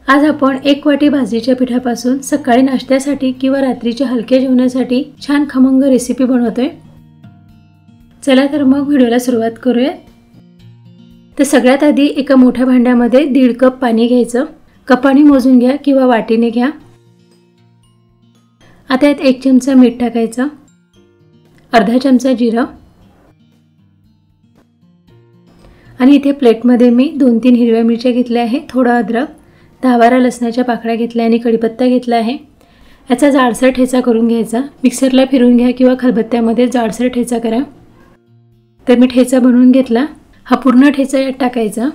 आज आपण 1 वाटी बाजरीच्या पिठापासून सकाळी नाश्त्यासाठी किंवा रात्रीच्या हलक्या जेवणासाठी छान खमंग रेसिपी बनवतोय। चला तर मग व्हिडिओला सुरुवात करूया। तर सगळ्यात आधी एका मोठ्या भांड्यामध्ये 1.5 कप पाणी घ्यायचं। कपाने मोजून घ्या किंवा वाटीने घ्या। आता यात 1 चमचा मीठ टाकायचं, अर्धा चमचा जिरं आणि इथे प्लेटमध्ये मी 2-3 हिरव्या मिरच्या घेतल्या आहे, थोडा अद्रक, 10-12 लसणाच्या पाकळ्या घेतल्या आणि कढीपत्ता घेतला आहे। याचा जाडसर ठेचा करून घ्यायचा। मिक्सरला फिरवून घ्या किंवा खलबत्त्यामध्ये जाडसर ठेचा करा। तर मी ठेचा बनवून घेतला। हा पूर्ण ठेचा यात टाकायचा।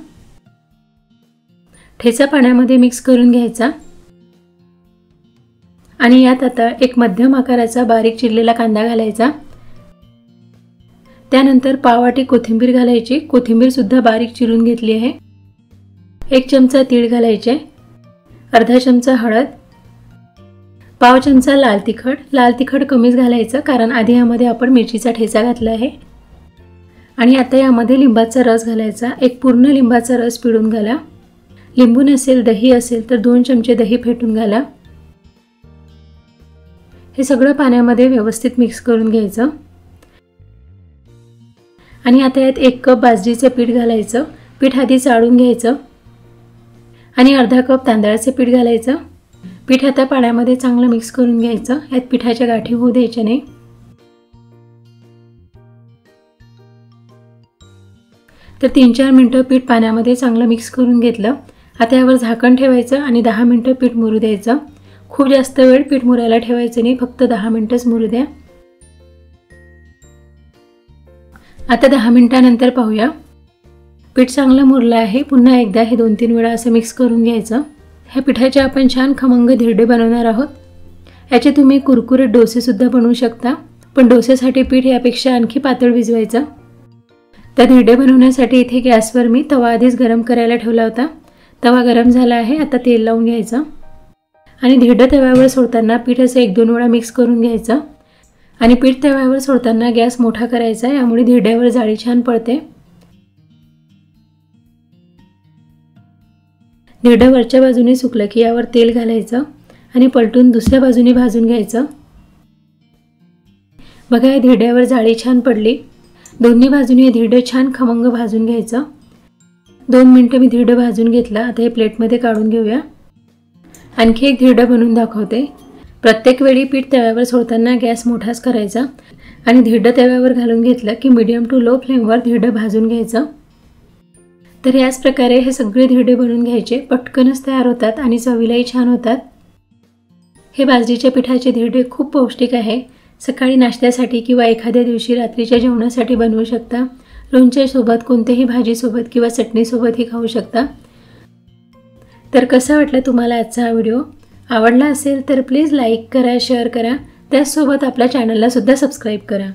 ठेचा पाण्यामध्ये मिक्स करून घ्यायचा आणि यात आता एक मध्यम आकाराचा बारीक चिरलेला कांदा घालायचा। त्यानंतर पाव वाटी कोथिंबीर घालायची। कोथिंबीर सुद्धा बारीक चिरून घेतली आहे। 1 चमचा तीळ घालायचे, अर्धा चमचा हळद, पाव चमचा लाल तिखट। लाल तिखट कमीच घालायचं कारण आधी यामध्ये आपण मिरचीचा ठेचा घातला आहे। आणि आता यामध्ये लिंबाचा रस घालायचा। एक पूर्ण लिंबाचा रस पिळून घाला। लिंबू नसेल, दही असेल तर 2 चमचे दही फेटून घाला। हे सगळं पाण्यामध्ये व्यवस्थित मिक्स करून घ्यायचं आणि आता यात 1 कप बाजरीचं पीठ घालायचं। पीठ आधी चाळून घ्यायचं आणि अर्धा कप तांदळाचे पीठ घालायचं। पीठ आता पाण्यामध्ये चांगलं मिक्स करून घ्यायचं। यात पिठाच्या गाठी होऊ द्यायच्या नाही। तर 3-4 मिनिटं पीठ पाण्यामध्ये चांगलं मिक्स करून घेतलं। आता यावर झाकण ठेवायचं आणि 10 मिनिटं पीठ मुरू द्यायचं। खूप जास्त वेळ पीठ मुरायला ठेवायचं नाही, फक्त 10 मिनिटच मुरू द्या। आता 10 मिनिटांनंतर पाहूया, पीठ चांगलं मुरलं आहे। पुन्हा एकदा हे 2-3 वेळा असं मिक्स करून घ्यायचं। ह्या पिठाचे आपण छान खमंग धिरडे बनवणार आहोत। याचे तुम्ही कुरकुरीत डोसे सुद्धा बनवू शकता, पण डोसेसाठी पीठ यापेक्षा आणखी पातळ भिजवायचं। तर धिरडे बनवण्यासाठी इथे गॅसवर मी तवा आधीच गरम करायला ठेवला होता। तवा गरम झाला आहे। आता तेल लावून घ्यायचं आणि धिरडे तव्यावर सोडताना पीठ असं 1-2 वेळा मिक्स करून घ्यायचं आणि पीठ तव्यावर सोडताना गॅस मोठा करायचा, यामुळे धिरड्यावर जाळी छान पडते। धिरडं वरच्या बाजूने सुकलं की यावर तेल घालायचं आणि पलटून दुसऱ्या बाजूने भाजून घ्यायचं। बघा, या धिरड्यावर जाळी छान पडली। दोन्ही बाजूने धिरडं छान खमंग भाजून घ्यायचं। 2 मिनिटं मी धिरडं भाजून घेतलं। आता हे प्लेटमध्ये काढून घेऊया। आणखी एक धिरडं बनवून दाखवते। प्रत्येक वेळी पीठ तव्यावर सोडताना गॅस मोठाच करायचा आणि धिरडं तव्यावर घालून घेतलं की मीडियम टू लो फ्लेमवर धिरडं भाजून घ्यायचं। तर याच प्रकारे हे सगळे धिरडे बनवून घ्यायचे। पटकनच तयार होतात आणि चवीलाही छान होतात। हे बाजरीच्या पिठाचे धिरडे खूप पौष्टिक आहे। सकाळी नाश्त्यासाठी किंवा एखाद्या दिवशी रात्रीच्या जेवणासाठी बनवू शकता। लोणच्यासोबत, कोणत्याही भाजीसोबत किंवा चटणीसोबतही खाऊ शकता। तर कसा वाटला तुम्हाला आजचा हा व्हिडिओ? आवडला असेल तर प्लीज लाईक करा, शेअर करा, त्याचसोबत आपल्या चॅनलला सुद्धा सबस्क्राईब करा।